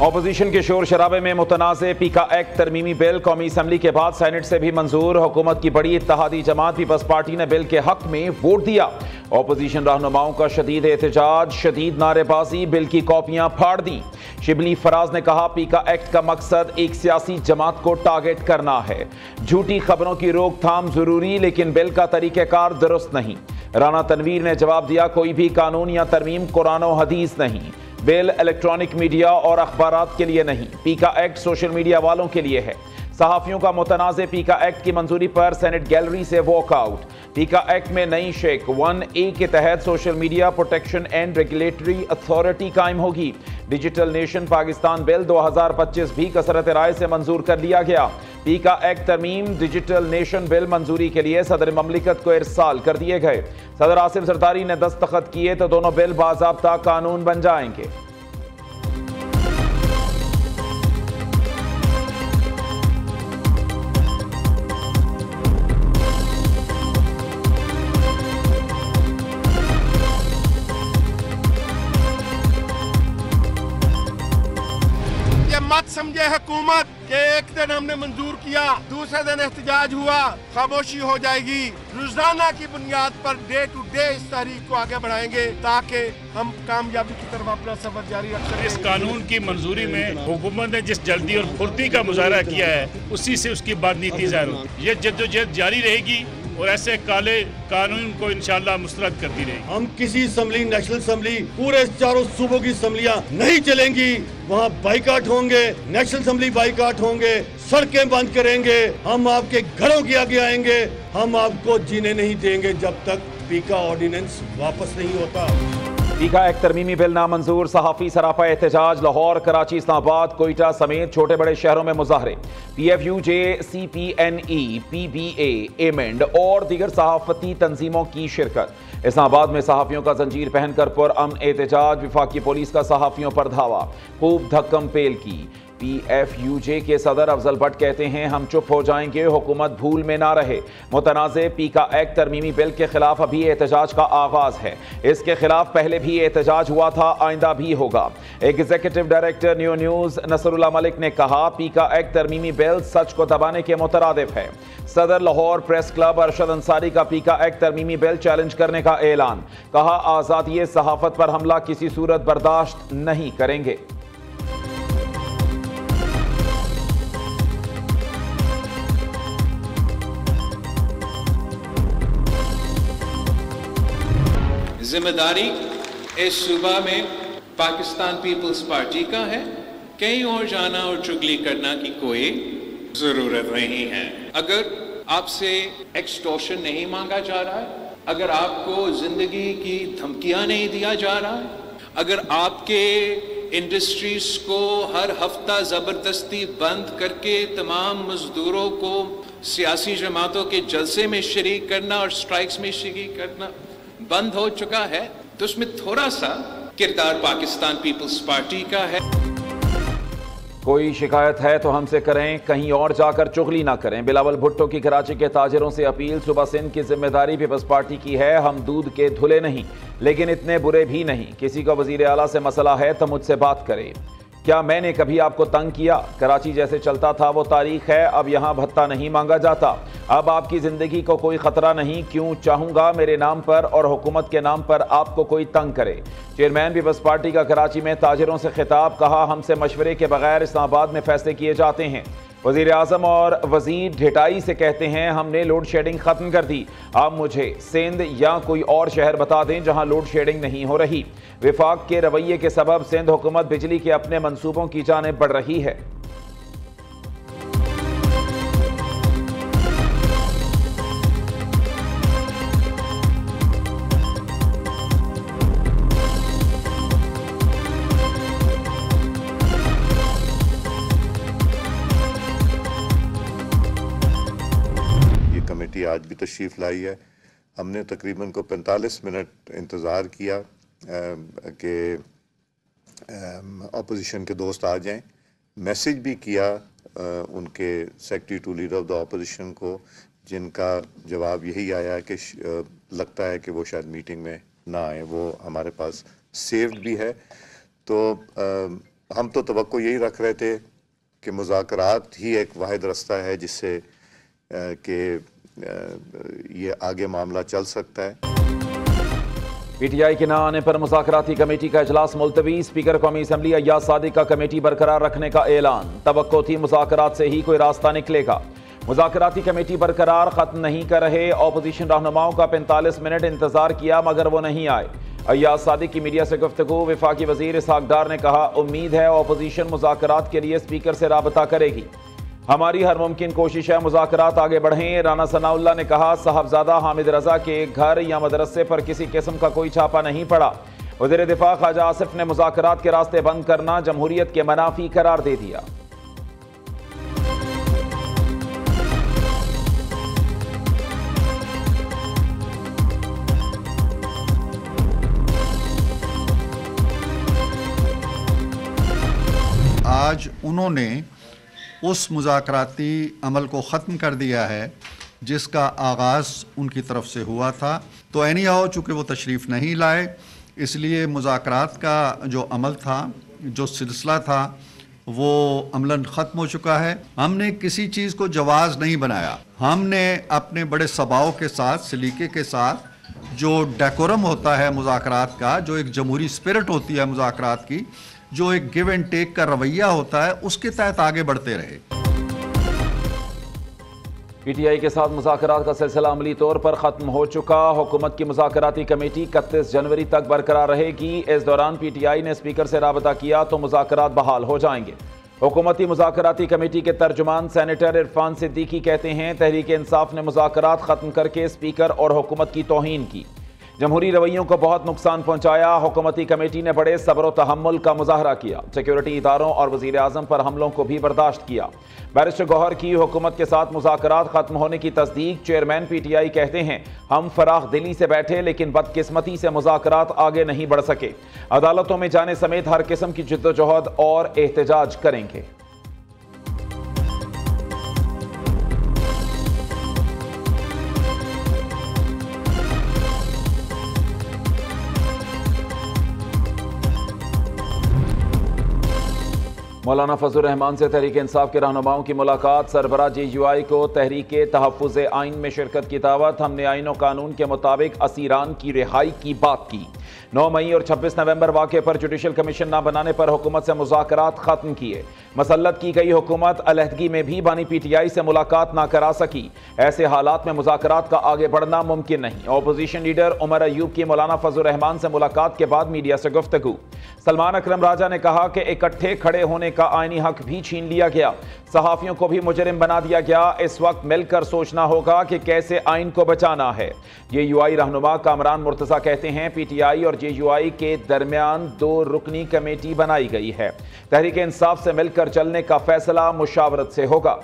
Opposition के शोर शराबे में मुतनाज़ पीका एक्ट तरमीमी बिल कौमी असम्बली के बाद सेनेट से भी मंजूर। हुकूमत की बड़ी इत्तेहादी जमात पीपल्स पार्टी ने बिल के हक में वोट दिया। ऑपोजिशन रहनुमाओं का शदीद एहतजाज, शदीद नारेबाजी, बिल की कॉपियां फाड़ दी। शिबली फराज ने कहा पीका एक्ट का मकसद एक सियासी जमात को टारगेट करना है। झूठी खबरों की रोकथाम जरूरी, लेकिन बिल का तरीक़ेकार दुरुस्त नहीं। राना तनवीर ने जवाब दिया कोई भी कानून या तरमीम कुरान और हदीस नहीं। बिल इलेक्ट्रॉनिक मीडिया और अखबारात के लिए नहीं, पीका एक्ट सोशल मीडिया वालों के लिए है। सहाफ़ियों का मुतनाज़ पीका एक्ट की मंजूरी पर सेनेट गैलरी से वॉकआउट। पीका एक्ट में नई शेक 1A के तहत social media protection and regulatory authority कायम होगी। डिजिटल नेशन पाकिस्तान बिल 2025 भी कसरत राय से मंजूर कर लिया गया। पीका एक्ट तरमीम डिजिटल नेशन बिल मंजूरी के लिए सदर ममलिकत को इरसाल कर दिए गए। सदर आसिफ जरदारी ने दस्तखत किए तो दोनों बिल बाज़ाब्ता कानून बन जाएंगे। मत समझे हुकूमत के एक दिन हमने मंजूर किया, दूसरे दिन एहतजाज हुआ, खामोशी हो जाएगी। रोजाना की बुनियाद पर डे टू डे इस तारीख को आगे बढ़ाएंगे ताकि हम कामयाबी की तरफ अपना सफर जारी रख सकें। इस कानून की मंजूरी में हुकूमत ने जिस जल्दी और फुर्ती का मुजाहरा किया है, उसी से उसकी बादनीति जाहिर होती है। ये जद्दोजहद जारी रहेगी और ऐसे काले कानून को इंशाअल्लाह मुस्तरद करती रहेगी। हम किसी असम्बली, नेशनल असम्बली, पूरे चारों सूबों की असम्बलियां नहीं चलेंगी। वहाँ बाइकाट होंगे, नेशनल असम्बली बाइकाट होंगे, सड़कें बंद करेंगे, हम आपके घरों के आगे आएंगे। हम आपको जीने नहीं देंगे जब तक पीका ऑर्डिनेंस वापस नहीं होता। पीका एक्ट तरमीमी बिल नामंजूर, सहाफ़ी सरापा एहतजाज। लाहौर, कराची, इस्लामाबाद, कोयटा समेत छोटे बड़े शहरों में मुजाहरे। PFUJ, CPNE, PBA, एमेंड और दीगर सहाफती तंजीमों की शिरकत। इस्लामाबाद में सहाफ़ियों का जंजीर पहनकर पुरअमन एहतजाज। वफाकी पुलिस का सहाफ़ियों पर धावा, खूब धक्कम पेल की। PFUJ के सदर अफजल भट्ट कहते हैं हम चुप हो जाएंगे, हुकूमत भूल में ना रहे। मुतनाज़े पीका एक्ट तरमीमी बिल के खिलाफ अभी एहतजाज का आगाज है। इसके खिलाफ पहले भी एहतजाज हुआ था, आइंदा भी होगा। Executive director new news Nasrullah Malik ने कहा पीका एक्ट तरमीमी बिल सच को दबाने के मुतरादिफ है। सदर लाहौर प्रेस क्लब अरशद अंसारी का पीका एक्ट तरमीमी बिल चैलेंज करने का ऐलान। कहा आज़ादी सहाफत पर हमला किसी सूरत बर्दाश्त नहीं करेंगे। जिम्मेदारी इस सूबा में पाकिस्तान पीपल्स पार्टी का है। कहीं और जाना और चुगली करना की कोई जरूरत नहीं है। अगर आपसे एक्सटॉर्शन नहीं मांगा जा रहा है, अगर आपको जिंदगी की धमकियां नहीं दिया जा रहा है, अगर आपके इंडस्ट्रीज को हर हफ्ता जबरदस्ती बंद करके तमाम मजदूरों को सियासी जमातों के जलसे में शरीक करना और स्ट्राइक्स में शरीक करना बंद हो चुका है, तो उसमें थोड़ा सा किरदार पाकिस्तान पीपल्स पार्टी का है। कोई शिकायत है तो हमसे करें, कहीं और जाकर चुगली ना करें। बिलावल भुट्टो की कराची के ताजिरों से अपील। सुबह सिंध की जिम्मेदारी पीपल्स पार्टी की है। हम दूध के धुले नहीं, लेकिन इतने बुरे भी नहीं। किसी को वजीर आला से मसला है तो मुझसे बात करे। क्या मैंने कभी आपको तंग किया? कराची जैसे चलता था वो तारीख है। अब यहाँ भत्ता नहीं मांगा जाता। अब आपकी ज़िंदगी को कोई ख़तरा नहीं। क्यों चाहूँगा मेरे नाम पर और हुकूमत के नाम पर आपको कोई तंग करे। चेयरमैन पीपल्स पार्टी का कराची में ताजिरों से खिताब। कहा हमसे मशवरे के बगैर इस्लामाबाद में फैसले किए जाते हैं। वज़ीर आज़म और वज़ीर ढेटाई से कहते हैं हमने लोड शेडिंग ख़त्म कर दी। आप मुझे सिंध या कोई और शहर बता दें जहां लोड शेडिंग नहीं हो रही। विफाक के रवैये के सबब सिंध हुकूमत बिजली के अपने मंसूबों की जानिब बढ़ रही है। कमेटी आज भी तशरीफ़ लाई है। हमने तकरीबन को 45 मिनट इंतज़ार किया कि अपोजिशन के दोस्त आ जाएं। मैसेज भी किया उनके secretary to leader of the opposition को, जिनका जवाब यही आया कि लगता है कि वो शायद मीटिंग में ना आए। वो हमारे पास सेव्ड भी है। तो हम तो तवक्को यही रख रहे थे कि मुज़ाकरात ही एक वाहिद रास्ता है जिससे कि ये आगे मामला चल सकता है। पीटीआई के न आने पर मुज़ाकराती कमेटी का इजलास मुलतवी। स्पीकर कौमी असम्बली अय्याज सादिक का कमेटी बरकरार रखने का ऐलान। तवक्को थी मुज़ाकरात से ही कोई रास्ता निकलेगा। मुज़ाकराती कमेटी बरकरार खत्म नहीं कर रहे। ऑपोजिशन रहनुमाओं का 45 मिनट इंतजार किया मगर वो नहीं आए। अय्याज सादिक की मीडिया से गुफ्तगू। वफाकी वजीर इसहाक डार ने कहा, उम्मीद है ऑपोजिशन मुज़ाकरात के लिए स्पीकर से राबता करेगी। हमारी हर मुमकिन कोशिश है मुज़ाकरात आगे बढ़ें। राना सनाउल्लाह ने कहा, साहबजादा हामिद रजा के घर या मदरसे पर किसी किस्म का कोई छापा नहीं पड़ा। वज़ीर दिफा ख्वाजा आसिफ ने मुज़ाकरात के रास्ते बंद करना जमहूरियत के मनाफी करार दे दिया। आज उन्होंने उस मुज़ाकराती अमल को ख़त्म कर दिया है जिसका आगाज़ उनकी तरफ से हुआ था। तो एनी हाउ चूँकि वो तशरीफ़ नहीं लाए, इसलिए मुज़ाकरात का जो अमल था, जो सिलसिला था, वो अमलन ख़त्म हो चुका है। हमने किसी चीज़ को जवाज़ नहीं बनाया। हमने अपने बड़े सबाओं के साथ, सलीके के साथ, जो डेकोरम होता है मुज़ाकरात का, जो एक जमहूरी स्पिरिट होती है मुज़ाकरात की, जो एक गिव एंड टेक का रवैया होता है, उसके तहत आगे बढ़ते रहे। पीटीआई के साथ मुज़ाकरात का सिलसिला अमली तौर पर ख़त्म हो चुका। हुकूमत की मुज़ाकराती कमेटी 31 जनवरी तक बरकरार रहेगी। इस दौरान पीटीआई ने स्पीकर से राबता किया तो मुज़ाकरात बहाल हो जाएंगे। हुकूमती मुज़ाकराती कमेटी के तर्जुमान सेनेटर इरफान सिद्दीकी कहते हैं, तहरीक इंसाफ ने मुज़ाकरात ख़त्म करके स्पीकर और हुकूमत की तौहीन की, जमहूरी रवैयों को बहुत नुकसान पहुंचाया। हुकूमती कमेटी ने बड़े सब्र व तहम्मुल का मुजाहरा किया। सिक्योरिटी इदारों और वज़ीर आज़म पर हमलों को भी बर्दाश्त किया। बैरिस्टर गौहर की हुकूमत के साथ मुज़ाकरात खत्म होने की तस्दीक। चेयरमैन पीटीआई कहते हैं, हम फराख दिली से बैठे लेकिन बदकिस्मती से मुज़ाकरात आगे नहीं बढ़ सके। अदालतों में जाने समेत हर किस्म की जिद्दोजहद और एहतजाज करेंगे। मौलाना फजलुर रहमान से तहरीक इंसाफ के रहनुमाओं की मुलाकात। सरबराह JUI को तहरीक तहफ़्फ़ुज़ आइन में शिरकत की दावत। हमने आइन और कानून के मुताबिक असीरान की रिहाई की बात की। 9 मई और 26 नवंबर वाक़े पर जुडिशल कमीशन न बनाने पर हुकूमत से मुज़ाकरात ख़त्म किए। मसल्लत की गई हुकूमत अलहदगी में भी बानी PTI से मुलाकात ना करा सकी। ऐसे हालात में मुज़ाकरात का आगे बढ़ना मुमकिन नहीं। अपोजिशन लीडर उमर अयूब की मौलाना फजलुर रहमान से मुलाकात के बाद मीडिया से गुफ्तगू। सलमान अकरम राजा ने कहा कि इकट्ठे खड़े होने का आईनी हक भी छीन लिया गया। सहाफ़ियों को भी मुजरिम बना दिया गया। इस वक्त मिलकर सोचना होगा कि कैसे आइन को बचाना है। JUI रहनुमा कामरान मुर्तज़ा कहते हैं, PTI और JUI के दरमियान 2 रुकनी कमेटी बनाई गई है। तहरीक इंसाफ से मिलकर चलने का फैसला मुशावरत से होगा।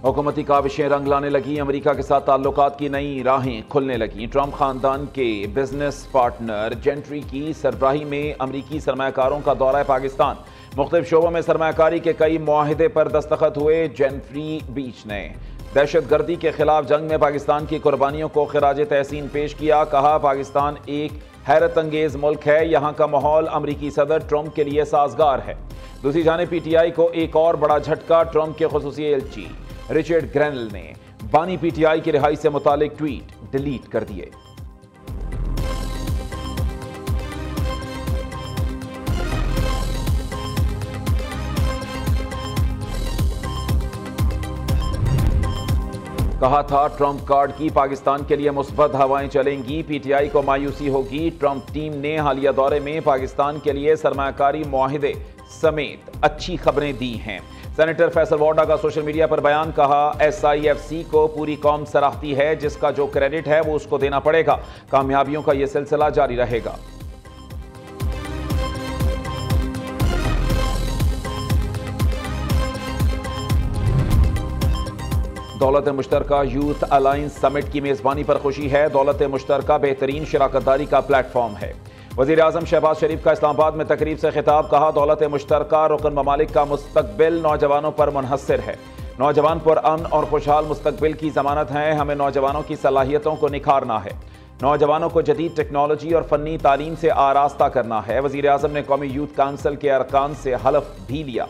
हुकूमती काविशें रंग लाने लगी। अमेरिका के साथ ताल्लुकात की नई राहें खुलने लगी। ट्रंप खानदान के बिजनेस पार्टनर जेंट्री की सरबराही में अमरीकी सरमाकारों का दौरा पाकिस्तान। मुख्तलिफ शोबों में सरमाकारी के कई मुआहिदे पर दस्तखत हुए। जेंट्री बीच ने दहशत गर्दी के खिलाफ जंग में पाकिस्तान की कुर्बानियों को खिराज तहसीन पेश किया। कहा, पाकिस्तान एक हैरत अंगेज मुल्क है। यहाँ का माहौल अमरीकी सदर ट्रंप के लिए साजगार है। दूसरी जानिब PTI को एक और बड़ा झटका। ट्रंप के खुसूसी एलची रिचर्ड ग्रेनल ने बानी PTI की रिहाई से मुतालिक ट्वीट डिलीट कर दिए। कहा था, ट्रंप कार्ड की पाकिस्तान के लिए मुस्बत हवाएं चलेंगी। PTI को मायूसी होगी। ट्रंप टीम ने हालिया दौरे में पाकिस्तान के लिए सरमाकारी मुआहिदे समेत अच्छी खबरें दी हैं। सेनेटर फैसल वाडा का सोशल मीडिया पर बयान। कहा, SIFC को पूरी कौम सराहती है। जिसका जो क्रेडिट है वो उसको देना पड़ेगा। कामयाबियों का यह सिलसिला जारी रहेगा। दौलत मुश्तरका यूथ अलायंस समिट की मेजबानी पर खुशी है। दौलत मुश्तरका बेहतरीन शराकतदारी का प्लेटफॉर्म है। वज़ीर आज़म शहबाज शरीफ का इस्लामाबाद में तकरीब से खिताब, कहा दौलत मुश्तरका रुकन ममालिक का मुस्तकबिल नौजवानों पर मुनहसर है। नौजवान पर अमन और खुशहाल मुस्तकबिल की जमानत है। हमें नौजवानों की सलाहियतों को निखारना है, नौजवानों को जदीद टेक्नोलॉजी और फ़न्नी तालीम से आरास्ता करना है। वज़ीर आज़म ने कौमी यूथ काउंसिल के अरकान से हलफ भी लिया।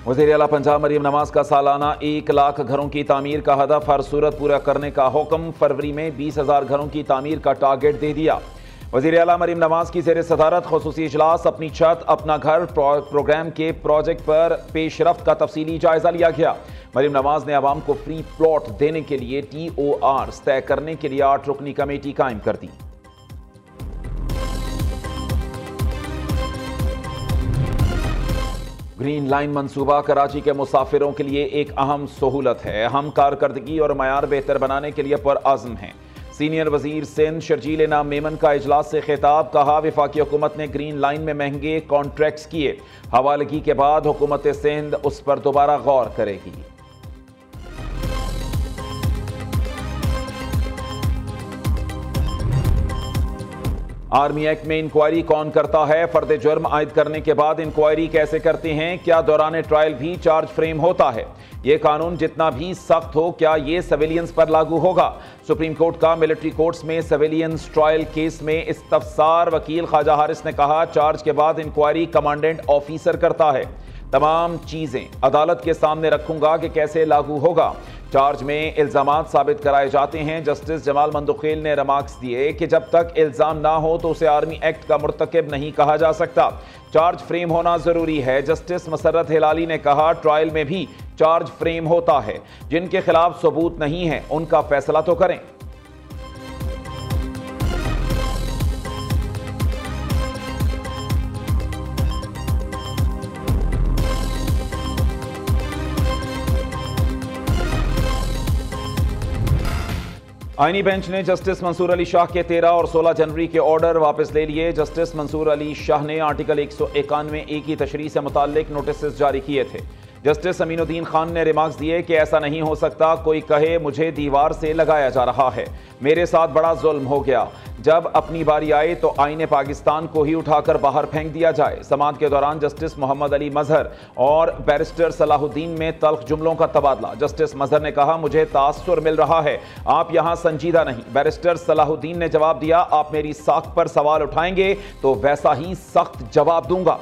वज़ीर आला पंजाब मरीम नवाज का सालाना 1 लाख घरों की तामीर का हदफ हर सूरत पूरा करने का हुक्म। फरवरी में 20,000 घरों की तामीर का टारगेट दे दिया। वज़ीर आला मरीम नवाज की ज़ेर सदारत खुसूसी इजलास अपनी छत अपना घर प्रोग्राम के प्रोजेक्ट पर पेशरफ्त का तफसीली जायजा लिया गया। मरीम नवाज ने आवाम को फ्री प्लॉट देने के लिए TOR तय करने के लिए 8 रुकनी कमेटी कायम कर दी। ग्रीन लाइन मंसूबा कराची के मुसाफिरों के लिए एक अहम सहूलत है। हम कारकर्दगी और मयार बेहतर बनाने के लिए पुरअज़्म हैं। सीनियर वजीर सिंध शर्जील इनाम मेमन का इजलास से खिताब, कहा वफाकी हुकूमत ने ग्रीन लाइन में महंगे कॉन्ट्रैक्ट्स किए, हवालगी के बाद हुकूमत सिंध उस पर दोबारा गौर करेगी। आर्मी एक्ट में इंक्वायरी कौन करता है? फर्द जुर्म आयद करने के बाद इंक्वायरी कैसे करते हैं? क्या दौरान ट्रायल भी चार्ज फ्रेम होता है? यह कानून जितना भी सख्त हो, क्या यह सिविलियंस पर लागू होगा? सुप्रीम कोर्ट का मिलिट्री कोर्ट्स में सिविलियंस ट्रायल केस में इस्तफसार वकील ख्वाजा हारिस ने कहा, चार्ज के बाद इंक्वायरी कमांडेंट ऑफिसर करता है। तमाम चीजें अदालत के सामने रखूंगा कि कैसे लागू होगा। चार्ज में इल्जामात साबित कराए जाते हैं। जस्टिस जमाल मंदुखेल ने रिमार्क्स दिए कि जब तक इल्जाम ना हो तो उसे आर्मी एक्ट का मुर्तकिब नहीं कहा जा सकता। चार्ज फ्रेम होना जरूरी है। जस्टिस मसर्रत हिलाली ने कहा, ट्रायल में भी चार्ज फ्रेम होता है। जिनके खिलाफ सबूत नहीं है उनका फैसला तो करें। आईनी बेंच ने जस्टिस मंसूर अली शाह के 13 और 16 जनवरी के ऑर्डर वापस ले लिए। जस्टिस मंसूर अली शाह ने आर्टिकल 191A की तशरीह से मुताल्लिक नोटिस जारी किए थे। जस्टिस अमीनुद्दीन खान ने रिमार्क्स दिए कि ऐसा नहीं हो सकता, कोई कहे मुझे दीवार से लगाया जा रहा है, मेरे साथ बड़ा जुल्म हो गया। जब अपनी बारी आए तो आईने पाकिस्तान को ही उठाकर बाहर फेंक दिया जाए। समाअत के दौरान जस्टिस मोहम्मद अली मजहर और बैरिस्टर सलाहुद्दीन में तल्ख जुमलों का तबादला। जस्टिस मजहर ने कहा, मुझे तासुर मिल रहा है, आप यहां संजीदा नहीं। बैरिस्टर सलाहुद्दीन ने जवाब दिया, आप मेरी साख पर सवाल उठाएंगे तो वैसा ही सख्त जवाब दूंगा।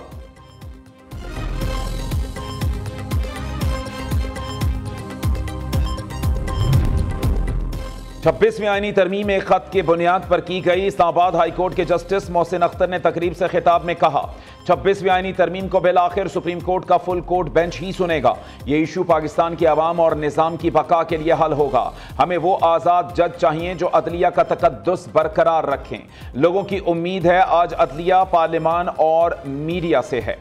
26वीं आईनी तरमीम एक खत की बुनियाद पर की गई। इस्लामाबाद हाई कोर्ट के जस्टिस मोहसिन अख्तर ने तकरीब से खिताब में कहा, 26वीं आईनी तरमीम को बिल आखिर सुप्रीम कोर्ट का फुल कोर्ट बेंच ही सुनेगा। ये इशू पाकिस्तान की आवाम और निज़ाम की बका के लिए हल होगा। हमें वो आज़ाद जज चाहिए जो अदलिया का तकद्दुस बरकरार रखें। लोगों की उम्मीद है आज अदलिया, पार्लिमान और मीडिया से है।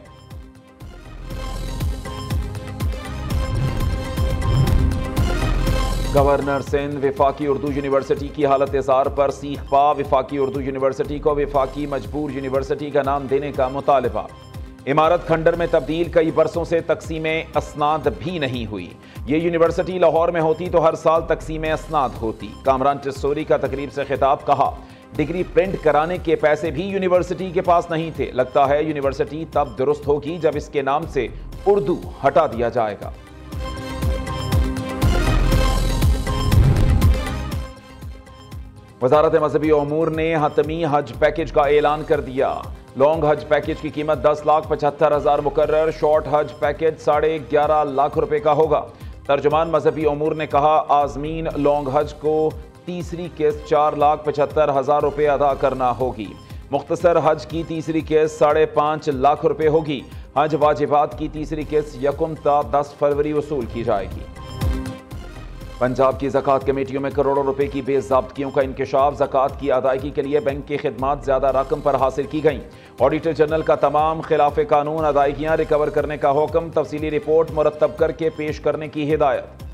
गवर्नर सिंध वफाकी उर्दू यूनिवर्सिटी की हालत इज़हार पर सीख पा। वफाकी उर्दू यूनिवर्सिटी को वफाकी मजबूर यूनिवर्सिटी का नाम देने का मुतालबा। इमारत खंडर में तब्दील, कई बरसों से तकसीम असनाद भी नहीं हुई। ये यूनिवर्सिटी लाहौर में होती तो हर साल तकसीम असनाद होती। कामरान टिस्सोरी का तकरीब से खिताब, कहा डिग्री प्रिंट कराने के पैसे भी यूनिवर्सिटी के पास नहीं थे। लगता है यूनिवर्सिटी तब दुरुस्त होगी जब इसके नाम से उर्दू हटा दिया जाएगा। वजारत मजहबी उमूर ने हतमी हज पैकेज का ऐलान कर दिया। लॉन्ग हज पैकेज की कीमत 10,75,000 मुकर्रर, शॉर्ट हज पैकेज 11.5 लाख रुपए का होगा। तर्जुमान मजहबी उमूर ने कहा, आजमीन लॉन्ग हज को तीसरी किस्त 4,75,000 रुपए अदा करना होगी। मुख्तसर हज की तीसरी किस्त 5.5 लाख रुपए होगी। हज वाजिबात की तीसरी किस्त 1 ta 10 फरवरी वसूल की जाएगी। पंजाब की ज़कात कमेटियों में करोड़ों रुपए की बेज़ाब्तियों का इंकशाफ। ज़कात की अदायगी के लिए बैंक की खिदमात ज़्यादा रकम पर हासिल की गई। ऑडिटर जनरल का तमाम खिलाफ कानून अदायगियाँ रिकवर करने का हुक्म। तफसीली रिपोर्ट मुरतब करके पेश करने की हिदायत।